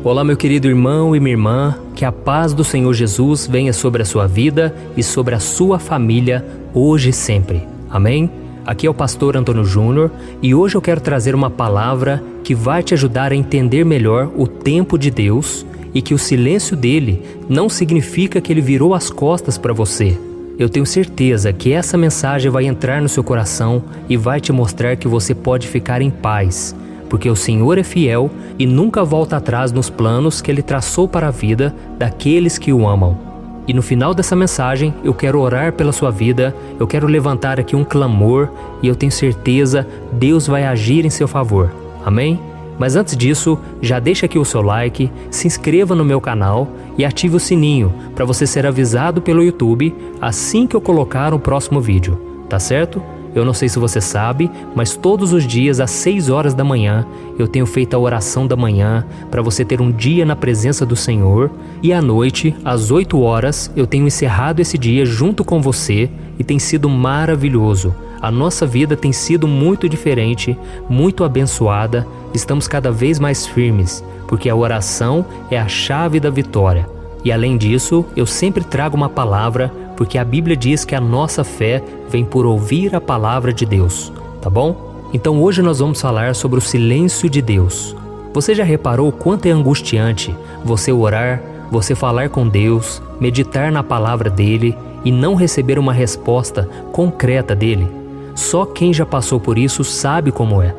Olá, meu querido irmão e minha irmã, que a paz do Senhor Jesus venha sobre a sua vida e sobre a sua família, hoje e sempre. Amém? Aqui é o pastor Antônio Júnior e hoje eu quero trazer uma palavra que vai te ajudar a entender melhor o tempo de Deus e que o silêncio dele não significa que ele virou as costas para você. Eu tenho certeza que essa mensagem vai entrar no seu coração e vai te mostrar que você pode ficar em paz, porque o Senhor é fiel e nunca volta atrás nos planos que Ele traçou para a vida daqueles que o amam. E no final dessa mensagem, eu quero orar pela sua vida, eu quero levantar aqui um clamor e eu tenho certeza Deus vai agir em seu favor. Amém? Mas antes disso, já deixa aqui o seu like, se inscreva no meu canal e ative o sininho para você ser avisado pelo YouTube assim que eu colocar o próximo vídeo, tá certo? Eu não sei se você sabe, mas todos os dias às 6 horas da manhã eu tenho feito a oração da manhã para você ter um dia na presença do Senhor, e à noite, às 8 horas, eu tenho encerrado esse dia junto com você e tem sido maravilhoso. A nossa vida tem sido muito diferente, muito abençoada, estamos cada vez mais firmes, porque a oração é a chave da vitória. E além disso, eu sempre trago uma palavra, porque a Bíblia diz que a nossa fé vem por ouvir a palavra de Deus, tá bom? Então hoje nós vamos falar sobre o silêncio de Deus. Você já reparou o quanto é angustiante você orar, você falar com Deus, meditar na palavra dele e não receber uma resposta concreta dele? Só quem já passou por isso sabe como é.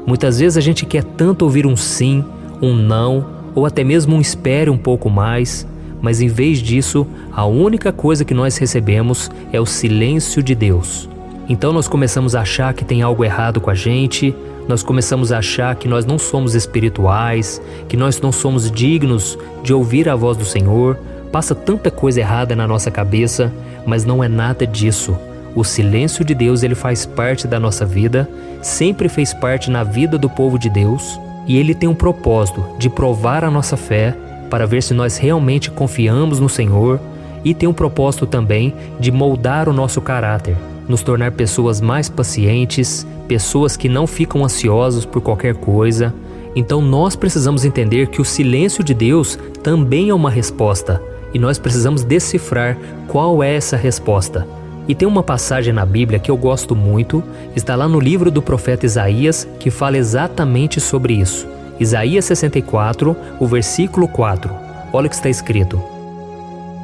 Muitas vezes a gente quer tanto ouvir um sim, um não, ou até mesmo um espere um pouco mais, mas em vez disso, a única coisa que nós recebemos é o silêncio de Deus. Então nós começamos a achar que tem algo errado com a gente, nós começamos a achar que nós não somos espirituais, que nós não somos dignos de ouvir a voz do Senhor. Passa tanta coisa errada na nossa cabeça, mas não é nada disso. O silêncio de Deus, ele faz parte da nossa vida, sempre fez parte na vida do povo de Deus, e ele tem um propósito de provar a nossa fé, para ver se nós realmente confiamos no Senhor, e tem um propósito também de moldar o nosso caráter, nos tornar pessoas mais pacientes, pessoas que não ficam ansiosos por qualquer coisa. Então nós precisamos entender que o silêncio de Deus também é uma resposta, e nós precisamos decifrar qual é essa resposta. E tem uma passagem na Bíblia que eu gosto muito, está lá no livro do profeta Isaías, que fala exatamente sobre isso. Isaías 64, o versículo 4. Olha o que está escrito.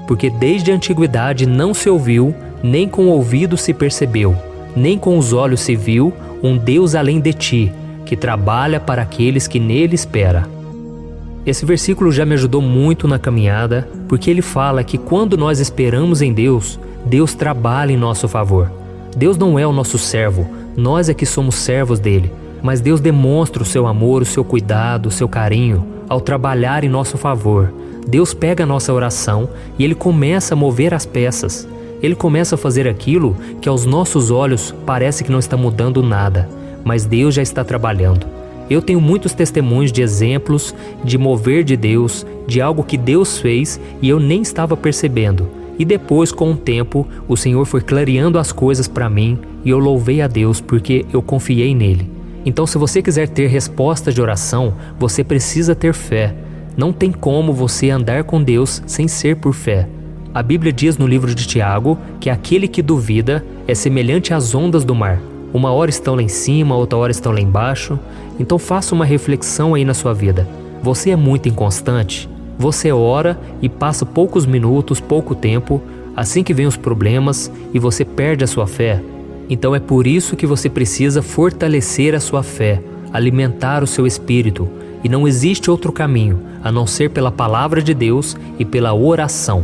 Porque desde a antiguidade não se ouviu, nem com o ouvido se percebeu, nem com os olhos se viu um Deus além de ti, que trabalha para aqueles que nele esperam. Esse versículo já me ajudou muito na caminhada, porque ele fala que quando nós esperamos em Deus, Deus trabalha em nosso favor. Deus não é o nosso servo, nós é que somos servos dele. Mas Deus demonstra o seu amor, o seu cuidado, o seu carinho ao trabalhar em nosso favor. Deus pega a nossa oração e Ele começa a mover as peças. Ele começa a fazer aquilo que aos nossos olhos parece que não está mudando nada, mas Deus já está trabalhando. Eu tenho muitos testemunhos de exemplos de mover de Deus, de algo que Deus fez e eu nem estava percebendo. E depois, com o tempo, o Senhor foi clareando as coisas para mim e eu louvei a Deus porque eu confiei nele. Então, se você quiser ter respostas de oração, você precisa ter fé. Não tem como você andar com Deus sem ser por fé. A Bíblia diz no livro de Tiago que aquele que duvida é semelhante às ondas do mar. Uma hora estão lá em cima, outra hora estão lá embaixo. Então faça uma reflexão aí na sua vida. Você é muito inconstante? Você ora e passa poucos minutos, pouco tempo, assim que vem os problemas e você perde a sua fé? Então é por isso que você precisa fortalecer a sua fé, alimentar o seu espírito, e não existe outro caminho a não ser pela palavra de Deus e pela oração.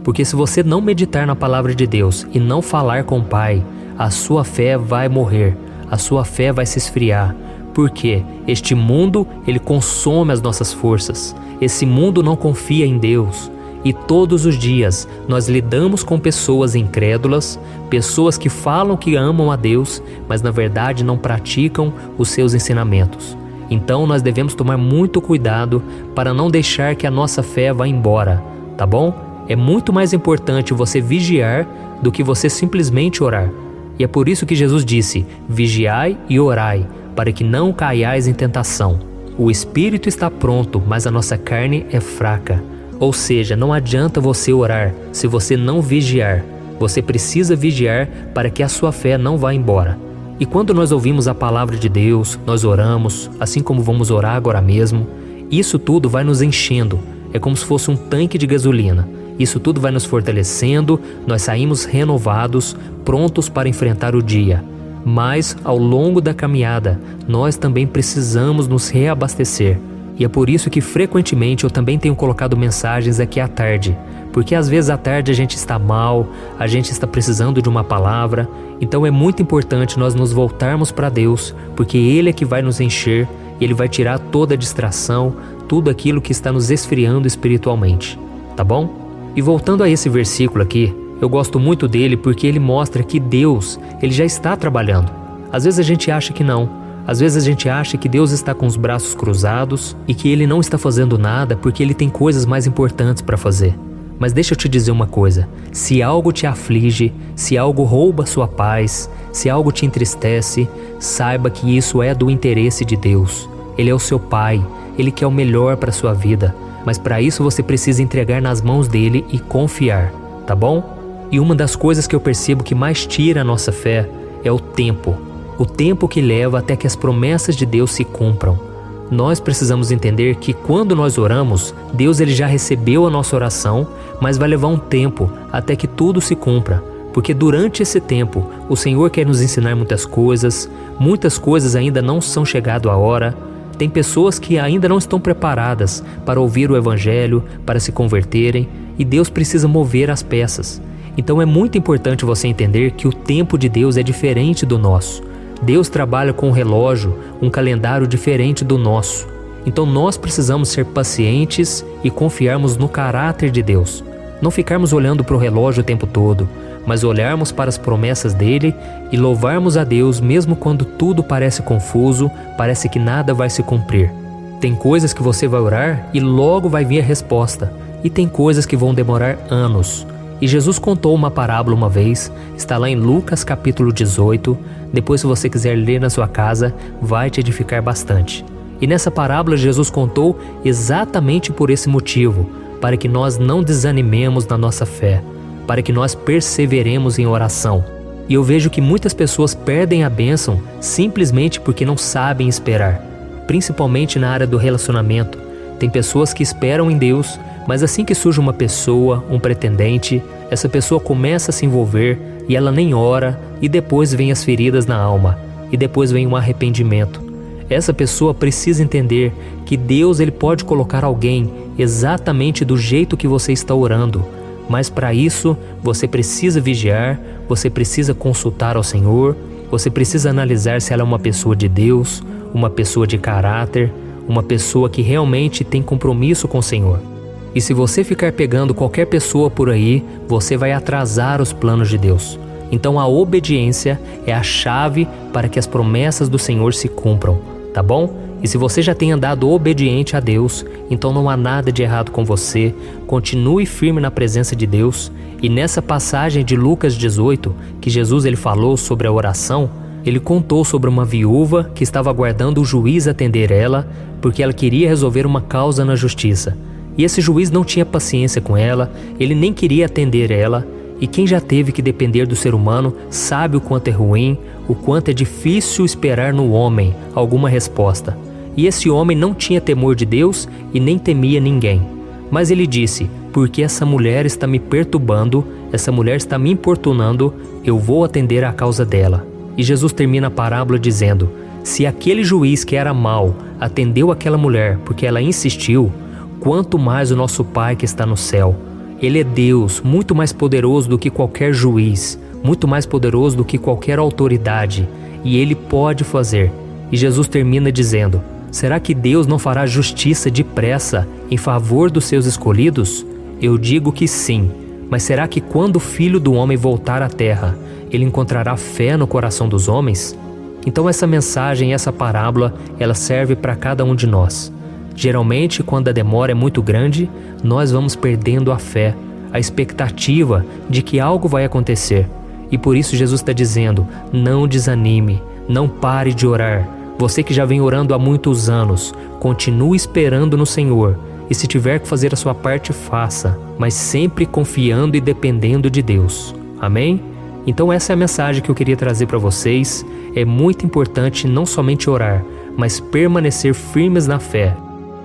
Porque se você não meditar na palavra de Deus e não falar com o Pai, a sua fé vai morrer, a sua fé vai se esfriar. Porque este mundo, ele consome as nossas forças. Esse mundo não confia em Deus. E todos os dias nós lidamos com pessoas incrédulas, pessoas que falam que amam a Deus, mas na verdade não praticam os seus ensinamentos. Então nós devemos tomar muito cuidado para não deixar que a nossa fé vá embora, tá bom? É muito mais importante você vigiar do que você simplesmente orar. E é por isso que Jesus disse: vigiai e orai, para que não caiais em tentação. O espírito está pronto, mas a nossa carne é fraca. Ou seja, não adianta você orar se você não vigiar. Você precisa vigiar para que a sua fé não vá embora. E quando nós ouvimos a palavra de Deus, nós oramos, assim como vamos orar agora mesmo, isso tudo vai nos enchendo. É como se fosse um tanque de gasolina. Isso tudo vai nos fortalecendo, nós saímos renovados, prontos para enfrentar o dia. Mas, ao longo da caminhada, nós também precisamos nos reabastecer. E é por isso que frequentemente eu também tenho colocado mensagens aqui à tarde. Porque às vezes à tarde a gente está mal, a gente está precisando de uma palavra. Então é muito importante nós nos voltarmos para Deus, porque Ele é que vai nos encher, Ele vai tirar toda a distração, tudo aquilo que está nos esfriando espiritualmente. Tá bom? E voltando a esse versículo aqui, eu gosto muito dele porque ele mostra que Deus, Ele já está trabalhando. Às vezes a gente acha que não. Às vezes a gente acha que Deus está com os braços cruzados e que Ele não está fazendo nada porque Ele tem coisas mais importantes para fazer. Mas deixa eu te dizer uma coisa, se algo te aflige, se algo rouba sua paz, se algo te entristece, saiba que isso é do interesse de Deus. Ele é o seu Pai, Ele quer o melhor para a sua vida, mas para isso você precisa entregar nas mãos dele e confiar, tá bom? E uma das coisas que eu percebo que mais tira a nossa fé é o tempo que leva até que as promessas de Deus se cumpram. Nós precisamos entender que quando nós oramos, Deus ele já recebeu a nossa oração, mas vai levar um tempo até que tudo se cumpra, porque durante esse tempo o Senhor quer nos ensinar muitas coisas ainda não são chegado a hora. Tem pessoas que ainda não estão preparadas para ouvir o Evangelho, para se converterem, e Deus precisa mover as peças. Então é muito importante você entender que o tempo de Deus é diferente do nosso. Deus trabalha com um relógio, um calendário diferente do nosso. Então nós precisamos ser pacientes e confiarmos no caráter de Deus. Não ficarmos olhando para o relógio o tempo todo, mas olharmos para as promessas dele e louvarmos a Deus mesmo quando tudo parece confuso, parece que nada vai se cumprir. Tem coisas que você vai orar e logo vai vir a resposta, e tem coisas que vão demorar anos. E Jesus contou uma parábola uma vez, está lá em Lucas capítulo 18, depois se você quiser ler na sua casa, vai te edificar bastante. E nessa parábola Jesus contou exatamente por esse motivo, para que nós não desanimemos na nossa fé, para que nós perseveremos em oração. E eu vejo que muitas pessoas perdem a bênção simplesmente porque não sabem esperar, principalmente na área do relacionamento. Tem pessoas que esperam em Deus, mas assim que surge uma pessoa, um pretendente, essa pessoa começa a se envolver e ela nem ora, e depois vem as feridas na alma, e depois vem um arrependimento. Essa pessoa precisa entender que Deus ele pode colocar alguém exatamente do jeito que você está orando, mas para isso você precisa vigiar, você precisa consultar ao Senhor, você precisa analisar se ela é uma pessoa de Deus, uma pessoa de caráter, uma pessoa que realmente tem compromisso com o Senhor. E se você ficar pegando qualquer pessoa por aí, você vai atrasar os planos de Deus. Então a obediência é a chave para que as promessas do Senhor se cumpram, tá bom? E se você já tem andado obediente a Deus, então não há nada de errado com você. Continue firme na presença de Deus. E nessa passagem de Lucas 18, que Jesus ele falou sobre a oração, ele contou sobre uma viúva que estava aguardando o juiz atender ela, porque ela queria resolver uma causa na justiça. E esse juiz não tinha paciência com ela, ele nem queria atender ela. E quem já teve que depender do ser humano sabe o quanto é ruim, o quanto é difícil esperar no homem alguma resposta. E esse homem não tinha temor de Deus e nem temia ninguém. Mas ele disse, porque essa mulher está me perturbando, essa mulher está me importunando, eu vou atender à causa dela. E Jesus termina a parábola dizendo, se aquele juiz que era mau atendeu aquela mulher porque ela insistiu, quanto mais o nosso Pai que está no céu. Ele é Deus, muito mais poderoso do que qualquer juiz, muito mais poderoso do que qualquer autoridade, e Ele pode fazer. E Jesus termina dizendo, será que Deus não fará justiça depressa em favor dos seus escolhidos? Eu digo que sim, mas será que quando o Filho do Homem voltar à terra, Ele encontrará fé no coração dos homens? Então essa mensagem, essa parábola, ela serve para cada um de nós. Geralmente, quando a demora é muito grande, nós vamos perdendo a fé, a expectativa de que algo vai acontecer. E por isso Jesus está dizendo, não desanime, não pare de orar, Você que já vem orando há muitos anos, continue esperando no Senhor. E se tiver que fazer a sua parte, faça, mas sempre confiando e dependendo de Deus. Amém? Então essa é a mensagem que eu queria trazer para vocês. É muito importante não somente orar, mas permanecer firmes na fé.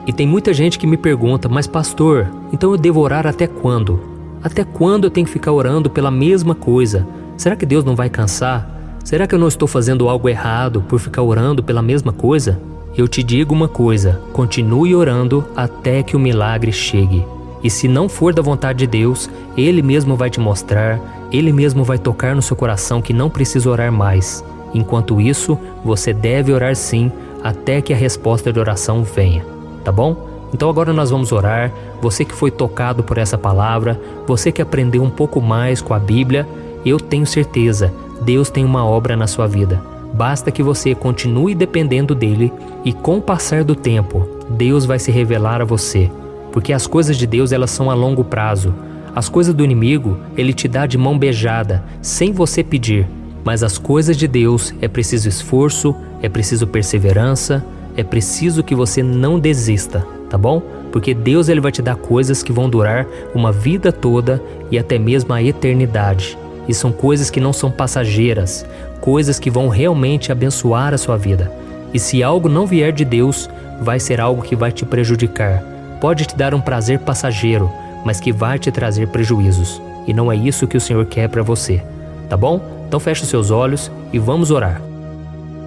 E tem muita gente que me pergunta, mas pastor, então eu devo orar até quando? Até quando eu tenho que ficar orando pela mesma coisa? Será que Deus não vai cansar? Será que eu não estou fazendo algo errado por ficar orando pela mesma coisa? Eu te digo uma coisa, continue orando até que o milagre chegue. E se não for da vontade de Deus, Ele mesmo vai te mostrar, Ele mesmo vai tocar no seu coração que não precisa orar mais. Enquanto isso, você deve orar sim, até que a resposta de oração venha, tá bom? Então agora nós vamos orar. Você que foi tocado por essa palavra, você que aprendeu um pouco mais com a Bíblia, eu tenho certeza, Deus tem uma obra na sua vida. Basta que você continue dependendo dele e com o passar do tempo, Deus vai se revelar a você. Porque as coisas de Deus, elas são a longo prazo. As coisas do inimigo, ele te dá de mão beijada, sem você pedir. Mas as coisas de Deus, é preciso esforço, é preciso perseverança, é preciso que você não desista, tá bom? Porque Deus, ele vai te dar coisas que vão durar uma vida toda e até mesmo a eternidade. E são coisas que não são passageiras, coisas que vão realmente abençoar a sua vida. E se algo não vier de Deus, vai ser algo que vai te prejudicar. Pode te dar um prazer passageiro, mas que vai te trazer prejuízos. E não é isso que o Senhor quer para você, tá bom? Então feche os seus olhos e vamos orar.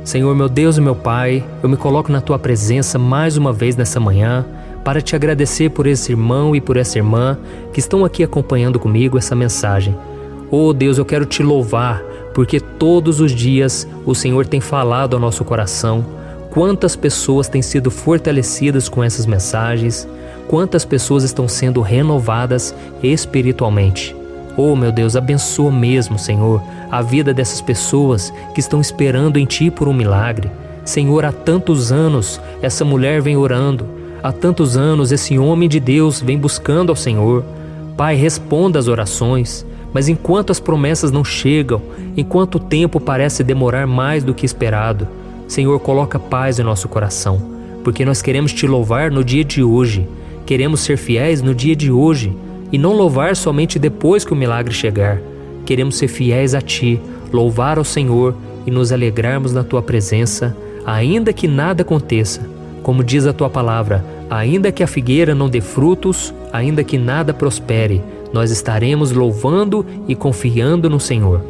Senhor, meu Deus e meu Pai, eu me coloco na Tua presença mais uma vez nessa manhã para te agradecer por esse irmão e por essa irmã que estão aqui acompanhando comigo essa mensagem. Oh Deus, eu quero te louvar, porque todos os dias o Senhor tem falado ao nosso coração. Quantas pessoas têm sido fortalecidas com essas mensagens, quantas pessoas estão sendo renovadas espiritualmente. Oh meu Deus, abençoa mesmo, Senhor, a vida dessas pessoas que estão esperando em Ti por um milagre. Senhor, há tantos anos essa mulher vem orando, há tantos anos esse homem de Deus vem buscando ao Senhor. Pai, responda às orações. Mas enquanto as promessas não chegam, enquanto o tempo parece demorar mais do que esperado, Senhor, coloca paz em nosso coração, porque nós queremos Te louvar no dia de hoje, queremos ser fiéis no dia de hoje, e não louvar somente depois que o milagre chegar. Queremos ser fiéis a Ti, louvar ao Senhor e nos alegrarmos na Tua presença, ainda que nada aconteça. Como diz a Tua palavra, ainda que a figueira não dê frutos, ainda que nada prospere, nós estaremos louvando e confiando no Senhor.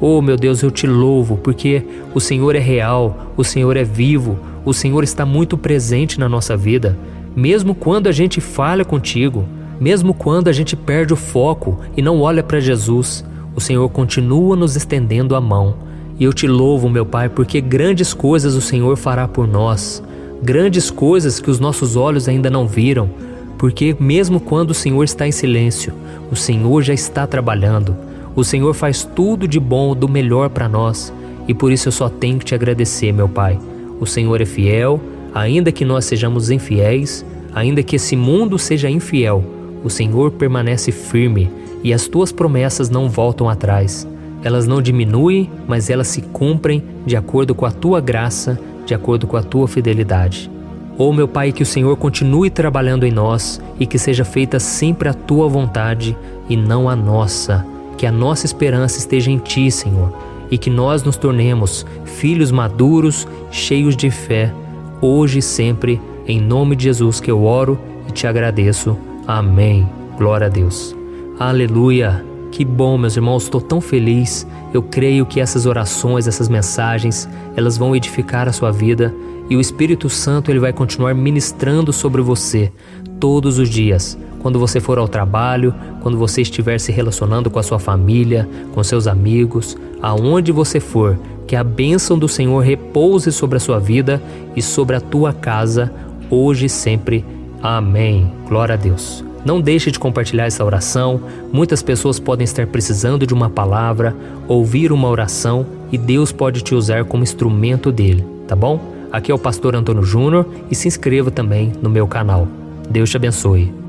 Oh meu Deus, eu Te louvo, porque o Senhor é real, o Senhor é vivo, o Senhor está muito presente na nossa vida. Mesmo quando a gente falha contigo, mesmo quando a gente perde o foco e não olha para Jesus, o Senhor continua nos estendendo a mão. E eu Te louvo, meu Pai, porque grandes coisas o Senhor fará por nós, grandes coisas que os nossos olhos ainda não viram, porque mesmo quando o Senhor está em silêncio, o Senhor já está trabalhando. O Senhor faz tudo de bom, do melhor para nós, e por isso eu só tenho que Te agradecer, meu Pai. O Senhor é fiel, ainda que nós sejamos infiéis, ainda que esse mundo seja infiel, o Senhor permanece firme e as Tuas promessas não voltam atrás. Elas não diminuem, mas elas se cumprem de acordo com a Tua graça, de acordo com a Tua fidelidade. Oh meu Pai, que o Senhor continue trabalhando em nós e que seja feita sempre a Tua vontade e não a nossa. Que a nossa esperança esteja em Ti, Senhor, e que nós nos tornemos filhos maduros, cheios de fé, hoje e sempre, em nome de Jesus que eu oro e Te agradeço. Amém. Glória a Deus. Aleluia. Que bom, meus irmãos, estou tão feliz. Eu creio que essas orações, essas mensagens, elas vão edificar a sua vida e o Espírito Santo, ele vai continuar ministrando sobre você todos os dias. Quando você for ao trabalho, quando você estiver se relacionando com a sua família, com seus amigos, aonde você for, que a bênção do Senhor repouse sobre a sua vida e sobre a tua casa, hoje e sempre. Amém. Glória a Deus. Não deixe de compartilhar essa oração. Muitas pessoas podem estar precisando de uma palavra, ouvir uma oração e Deus pode te usar como instrumento dele, tá bom? Aqui é o pastor Antônio Júnior e se inscreva também no meu canal. Deus te abençoe.